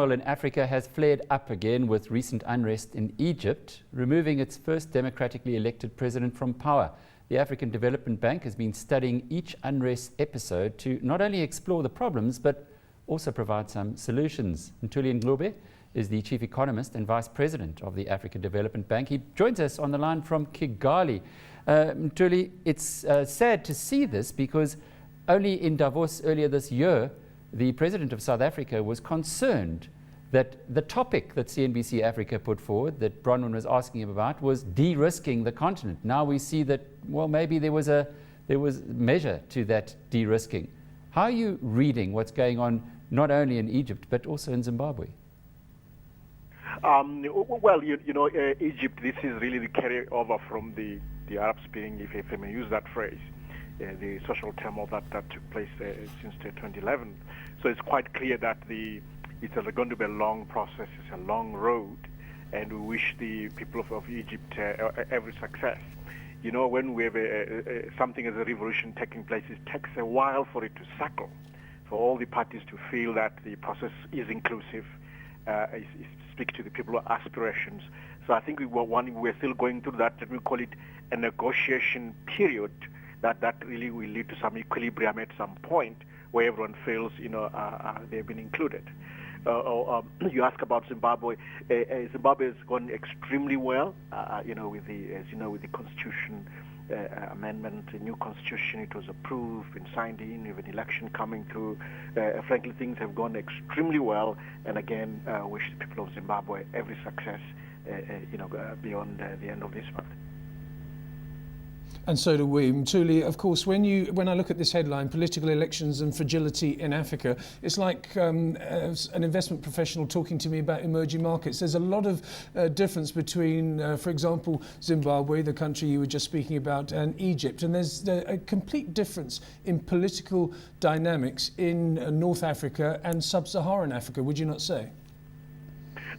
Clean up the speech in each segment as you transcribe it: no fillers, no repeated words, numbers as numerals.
turmoil in Africa has flared up again with recent unrest in Egypt, removing its first democratically elected president from power. The African Development Bank has been studying each unrest episode to not only explore the problems, but also provide some solutions. Ntuli Nglobe is the chief economist and vice president of the African Development Bank. He joins us on the line from Kigali. Ntuli, it's sad to see this because only in Davos earlier this year, the president of South Africa was concerned that the topic that CNBC Africa put forward, that Bronwyn was asking him about, was de-risking the continent. Now we see that, well, maybe there was measure to that de-risking. How are you reading what's going on not only in Egypt but also in Zimbabwe? Well, Egypt, this is really the carryover from the Arab Spring, if I may use that phrase, the social turmoil that took place since 2011. So it's quite clear that it's going to be a long process, it's a long road, and we wish the people of Egypt every success. You know, when we have something as a revolution taking place, it takes a while for it to settle, for all the parties to feel that the process is inclusive, speak to the people's aspirations. So I think we're still going through that, let me call it a negotiation period, that really will lead to some equilibrium at some point where everyone feels, they've been included. You ask about Zimbabwe. Zimbabwe has gone extremely well, with the constitution amendment, the new constitution. It was approved and signed in. We have an election coming through. Frankly, things have gone extremely well. And again, wish the people of Zimbabwe every success, beyond the end of this month. And so do we. Ntuli, of course, when I look at this headline, political elections and fragility in Africa, it's like an investment professional talking to me about emerging markets. There's a lot of difference between, for example, Zimbabwe, the country you were just speaking about, and Egypt. And there's a complete difference in political dynamics in North Africa and sub-Saharan Africa, would you not say?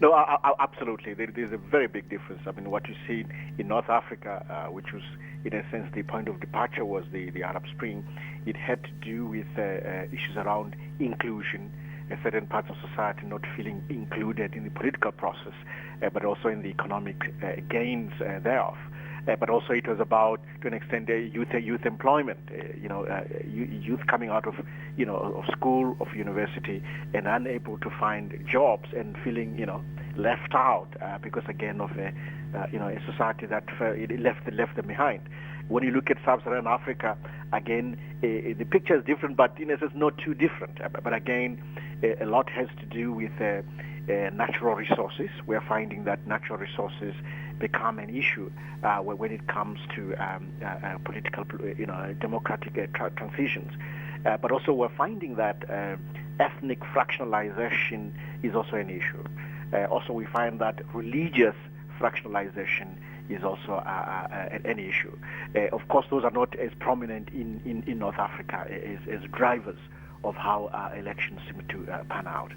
No, absolutely. There's a very big difference. I mean, what you see in North Africa, which was, in a sense, the point of departure was the Arab Spring, it had to do with issues around inclusion, certain parts of society not feeling included in the political process, but also in the economic gains thereof. But also it was about, to an extent, youth employment. Youth coming out of school, of university, and unable to find jobs and feeling left out because again of a society that left them behind. When you look at sub-Saharan Africa, again the picture is different, but in a sense not too different. But again, a lot has to do with natural resources. We are finding that natural resources become an issue when it comes to political, democratic transitions. But also we're finding that ethnic fractionalization is also an issue. Also we find that religious fractionalization is also an issue. Of course, those are not as prominent in North Africa as drivers of how elections seem to pan out.